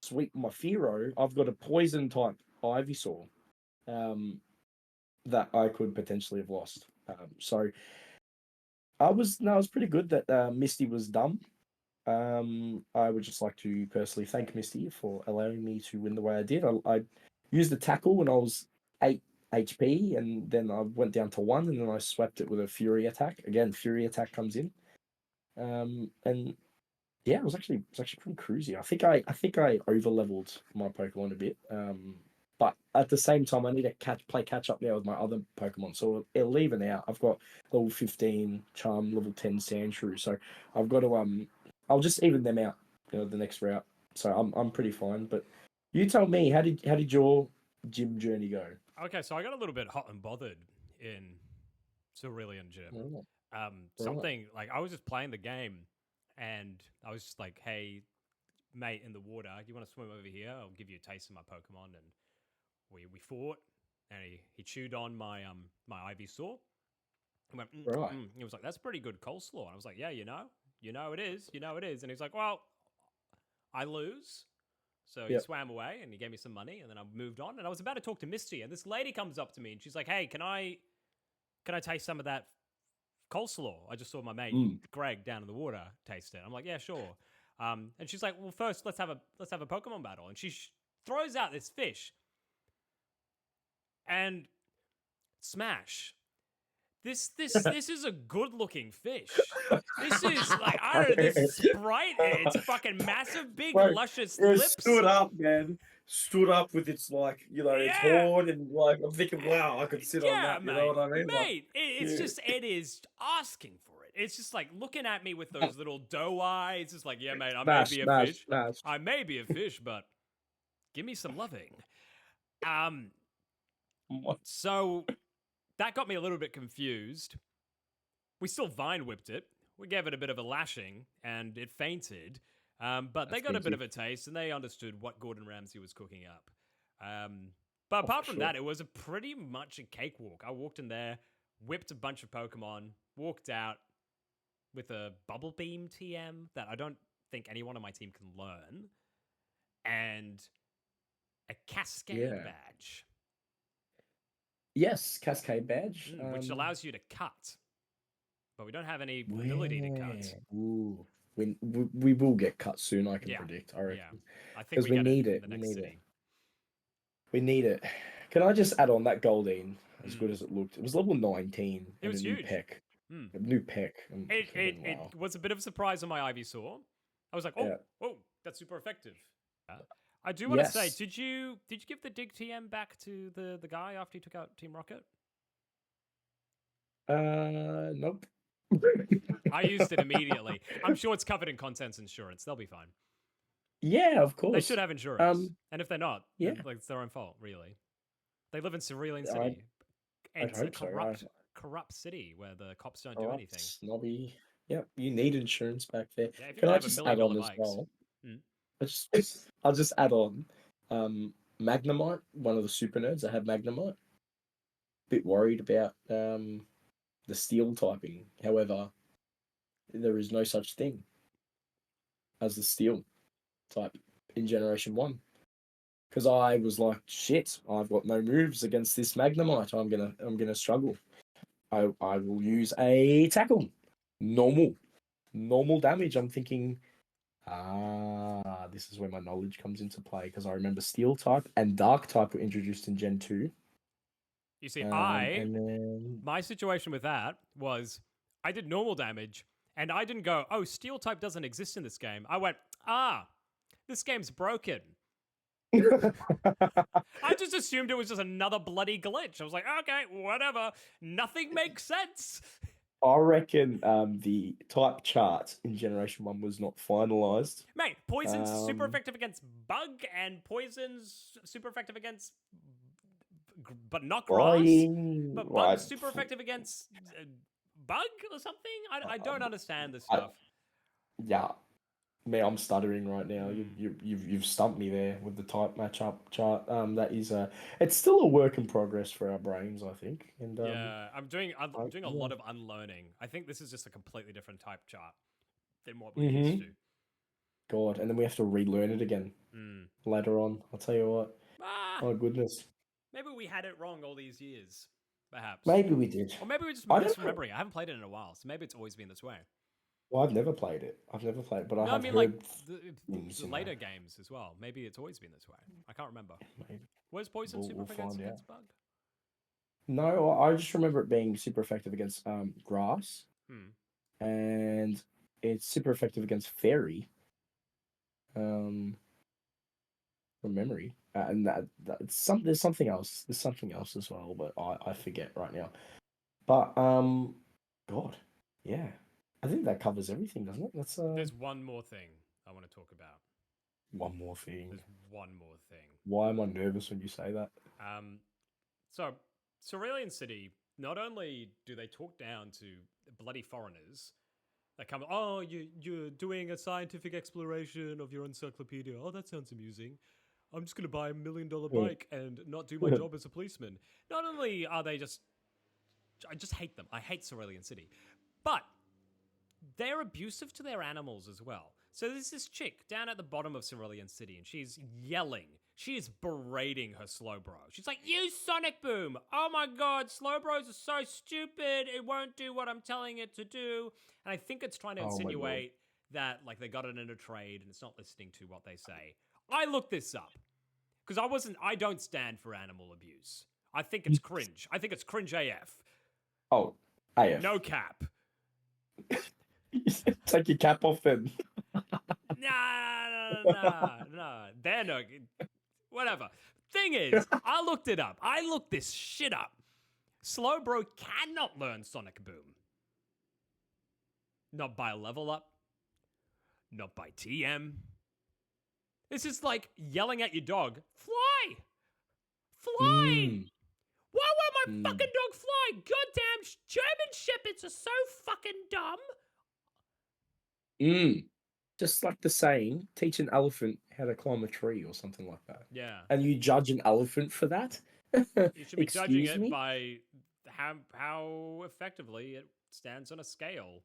sweep my Fearow, I've got a poison type Ivysaur that I could potentially have lost. So I was pretty good that Misty was dumb. I would just like to personally thank Misty for allowing me to win the way I did. I used the tackle when I was 8 HP, and then I went down to 1, and then I swept it with a Fury attack. Again, Fury attack comes in. And yeah, it was actually pretty cruisy. I think I over leveled my Pokemon a bit. But at the same time, I need to play catch up now with my other Pokemon, so it'll even out. I've got level 15 Charm, level 10 Sandshrew, so I've got to I'll just even them out, the next route. So I'm pretty fine. But you tell me, how did your gym journey go? Okay, so I got a little bit hot and bothered in Cerulean Gym. Oh. Something like I was just playing the game, And I was just like, "Hey, mate, in the water, do you want to swim over here? I'll give you a taste of my Pokemon." And we fought, and he chewed on my my Ivysaur. He went, Right. He was like, "That's pretty good coleslaw." And I was like, "Yeah, it is, it is." And he was like, "Well, I lose." So he Yep. swam away and he gave me some money, and then I moved on. And I was about to talk to Misty, and this lady comes up to me and she's like, "Hey, can I taste some of that coleslaw? I just saw my mate Greg down in the water taste it." I'm like, "Yeah, sure." And she's like, "Well, first let's have a Pokemon battle." And she throws out this fish, and smash. This is a good looking fish. This is like, I don't know, this sprite. It's fucking massive, big, Bro, luscious it lips. stood up, man. Stood up with its its horn, and I'm thinking, wow, I could sit on that. Mate, You know what I mean? Mate, it is asking for it. It's just like looking at me with those little doe eyes. It's like, yeah, mate, I may be a fish. I may be a fish, but give me some loving. So that got me a little bit confused. We still vine whipped it. We gave it a bit of a lashing, and it fainted. But they got a bit of a taste, and they understood what Gordon Ramsay was cooking up. But apart from that, it was pretty much a cakewalk. I walked in there, whipped a bunch of Pokemon, walked out with a Bubble Beam TM that I don't think anyone on my team can learn, and a Cascade Badge. Yes, Cascade Badge. Which allows you to cut. But we don't have any ability to cut. Ooh. We will get cut soon, I can predict. I reckon. Yeah. I think we need it in the next city. We need it. Can I just add on that Goldeen, as good as it looked? It was level 19. It was huge. New peck. A new peck. It was a bit of a surprise on my Ivysaur. I was like, oh, that's super effective. I do want to say, did you give the Dig TM back to the guy after you took out Team Rocket? Nope. I used it immediately. I'm sure it's covered in contents insurance. They'll be fine. Yeah, of course. They should have insurance. And if they're not, then, it's their own fault, really. They live in Cerulean City. And it's a corrupt city where the cops don't do anything. Snobby. Yep, you need insurance back there. Yeah, if you Can I have just $1 add million on as well? bikes. I'll just add on. Magnemite, one of the super nerds that have Magnemite. Bit worried about the steel typing. However, there is no such thing as the steel type in Generation 1. Because I was like, shit, I've got no moves against this Magnemite. I'm gonna struggle. I will use a tackle. Normal damage. I'm thinking, this is where my knowledge comes into play, because I remember steel type and dark type were introduced in Gen 2. You see, my situation with that was I did normal damage, and I didn't go, oh, steel type doesn't exist in this game. I went, this game's broken. I just assumed it was just another bloody glitch. I was like, okay, whatever. Nothing makes sense. I reckon the type chart in Generation 1 was not finalized. Mate, poison's super effective against bug, and poison's super effective against... but not grass. But bug's super effective against bug or something? I don't understand this stuff. I'm stuttering right now. You've stumped me there with the type matchup chart. That is it's still a work in progress for our brains, I think. And I'm doing a lot of unlearning. I think this is just a completely different type chart than what we're used to. God, and then we have to relearn it again later on. I'll tell you what. Oh goodness. Maybe we had it wrong all these years. Perhaps. Maybe we did. Or maybe we're just misremembering. I haven't played it in a while, so maybe it's always been this way. Well, I've never played it, but I have heard like the later games as well. Maybe it's always been this way. I can't remember. Maybe. Was poison super effective against bug? No, I just remember it being super effective against grass, and it's super effective against fairy. From memory, and there's something else. There's something else as well, but I forget right now. But God, yeah. I think that covers everything, doesn't it? There's one more thing I want to talk about. One more thing. There's one more thing. Why am I nervous when you say that? So, Cerulean City, not only do they talk down to bloody foreigners, They come, oh, you're doing a scientific exploration of your encyclopedia. Oh, that sounds amusing. I'm just going to buy $1 million bike and not do my job as a policeman. Not only are they just, I just hate them. I hate Cerulean City. But they're abusive to their animals as well. So there's this chick down at the bottom of Cerulean City, and she's yelling. She is berating her Slowbro. She's like, use Sonic Boom. Oh my god, Slowbros are so stupid. It won't do what I'm telling it to do. And I think it's trying to insinuate that like they got it in a trade and it's not listening to what they say. I looked this up because I don't stand for animal abuse. I think it's cringe. I think it's cringe AF. Oh, AF. No cap. Take your cap off then. Nah. They're no. Whatever. Thing is, I looked it up. I looked this shit up. Slowbro cannot learn Sonic Boom. Not by level up. Not by TM. This is like yelling at your dog. Fly! Fly! Why won't my fucking dog fly? Goddamn German Shepherds are so fucking dumb. Just like the saying, teach an elephant how to climb a tree or something like that. Yeah. And you judge an elephant for that? You should be judging it by how effectively it stands on a scale.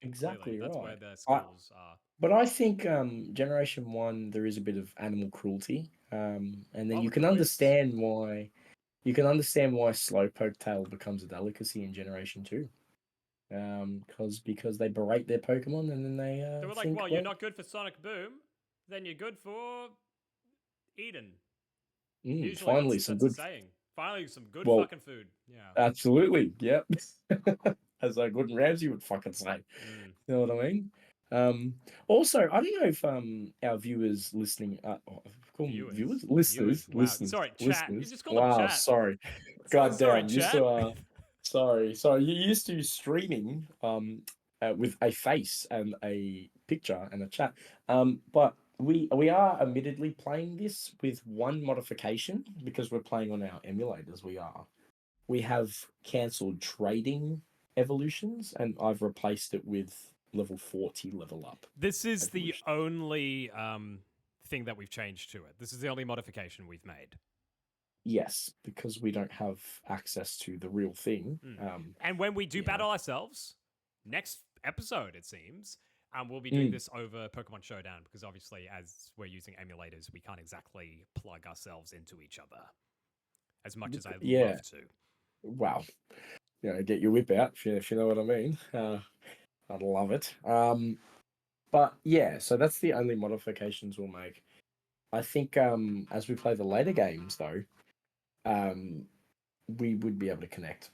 Exactly. Clearly. Right. That's where the skills are. But I think Generation 1, there is a bit of animal cruelty. And then you can understand why Slowpoke Tail becomes a delicacy in Generation 2. Because they berate their Pokemon and then they were like, well, you're not good for Sonic Boom, then you're good for Eden. Usually finally that's some good saying. Finally some good fucking food. Yeah. Absolutely. Yep. As Gordon Ramsay would fucking say. You know what I mean? Also, I don't know if our viewers listening, listeners. Wow. Sorry, chat. Listeners. You just called them chat. Sorry. God damn. Sorry. You used to streaming with a face and a picture and a chat. But we are admittedly playing this with one modification because we're playing on our emulators. We have cancelled trading evolutions and I've replaced it with level 40 level up. This is the only thing that we've changed to it. This is the only modification we've made. Yes, because we don't have access to the real thing. And when we do battle ourselves, next episode, it seems, we'll be doing this over Pokemon Showdown because obviously as we're using emulators, we can't exactly plug ourselves into each other as much as I'd love to. Wow. Get your whip out if you know what I mean. I'd love it. But yeah, so that's the only modifications we'll make. I think as we play the later games though, we would be able to connect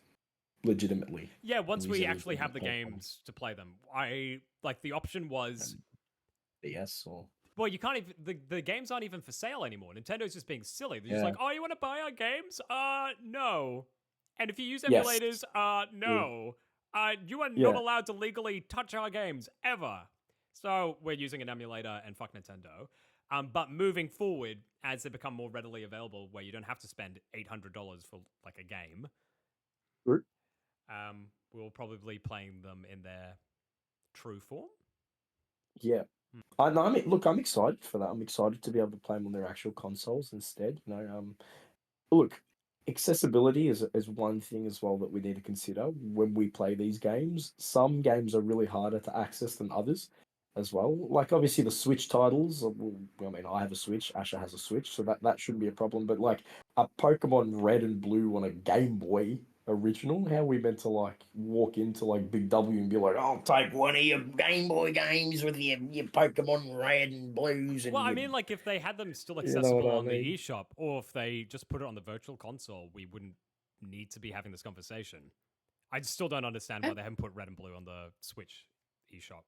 legitimately. Yeah, once we actually have the games to play them. The option was DS or well, you can't even the games aren't even for sale anymore. Nintendo's just being silly. They're just like, oh, you want to buy our games? No. And if you use emulators, no. You are not allowed to legally touch our games ever. So we're using an emulator and fuck Nintendo. But moving forward, as they become more readily available, where you don't have to spend $800 for like a game, we'll probably be playing them in their true form. Yeah. I'm excited for that. I'm excited to be able to play them on their actual consoles instead. Look, accessibility is one thing as well that we need to consider when we play these games. Some games are really harder to access than others as well. Like obviously the Switch titles, I have a Switch, Asher has a Switch, so that shouldn't be a problem. But like a Pokemon Red and Blue on a Game Boy original, how are we meant to like walk into like Big W and be like, I'll take one of your Game Boy games with your Pokemon Red and Blues? And I mean, like if they had them still accessible on the eShop, or if they just put it on the virtual console, we wouldn't need to be having this conversation. I still don't understand why they haven't put Red and Blue on the Switch eShop.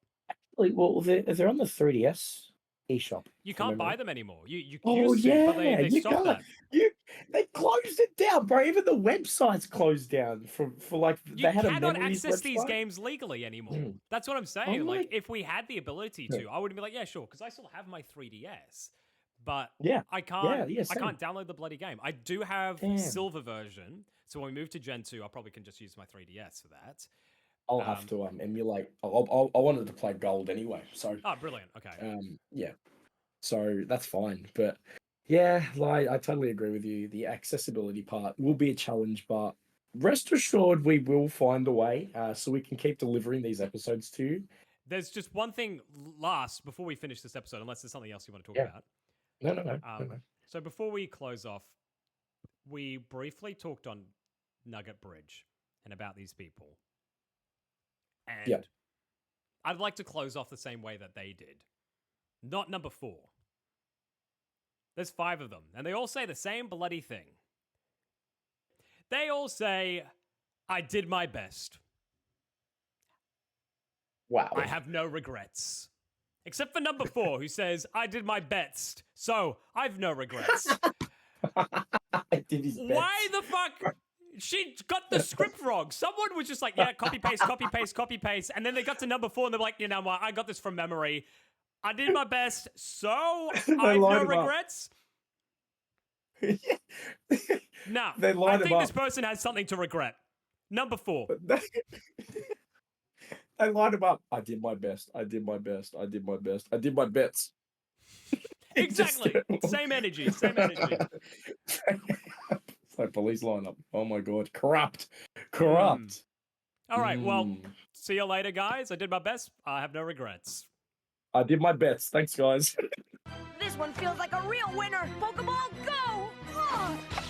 Well, they're on the 3DS eShop. You can't buy them anymore. You used to, but they stopped that. They closed it down, bro. Even the website's closed down for like they had a cannot access these games legally anymore. That's what I'm saying. Like if we had the ability to, I would be like, yeah, sure, because I still have my 3DS. But I can't I can't download the bloody game. I do have silver version. So when we move to Gen 2, I probably can just use my 3DS for that. I'll have to emulate. I wanted to play gold anyway, so Oh, brilliant. Okay. yeah, so that's fine. But yeah, like I totally agree with you. The accessibility part will be a challenge, but rest assured we will find a way so we can keep delivering these episodes to you. There's just one thing last before we finish this episode, unless there's something else you want to talk Yeah. about. No. So before we close off, we briefly talked on Nugget Bridge and about these people. And Yeah. I'd like to close off the same way that they did. Not number 4. There's 5 of them, and they all say the same bloody thing. They all say, I did my best. Wow. I have no regrets. Except for number 4, who says, I did my best, so I've no regrets. I did his best. Why the fuck? She got the script wrong. Someone was just like, yeah, copy, paste, copy, paste, copy, paste. And then they got to number 4 and they're like, you know what? I got this from memory. I did my best, so I have no regrets. No, I think this person has something to regret. Number 4. They lined him up. I did my best. I did my best. I did my best. I did my bets. Exactly. Same energy. Same energy. It's like police lineup. Oh my god. Corrupt. All right. Well, see you later, guys. I did my best. I have no regrets. I did my bets. Thanks, guys. This one feels like a real winner. Pokeball, go!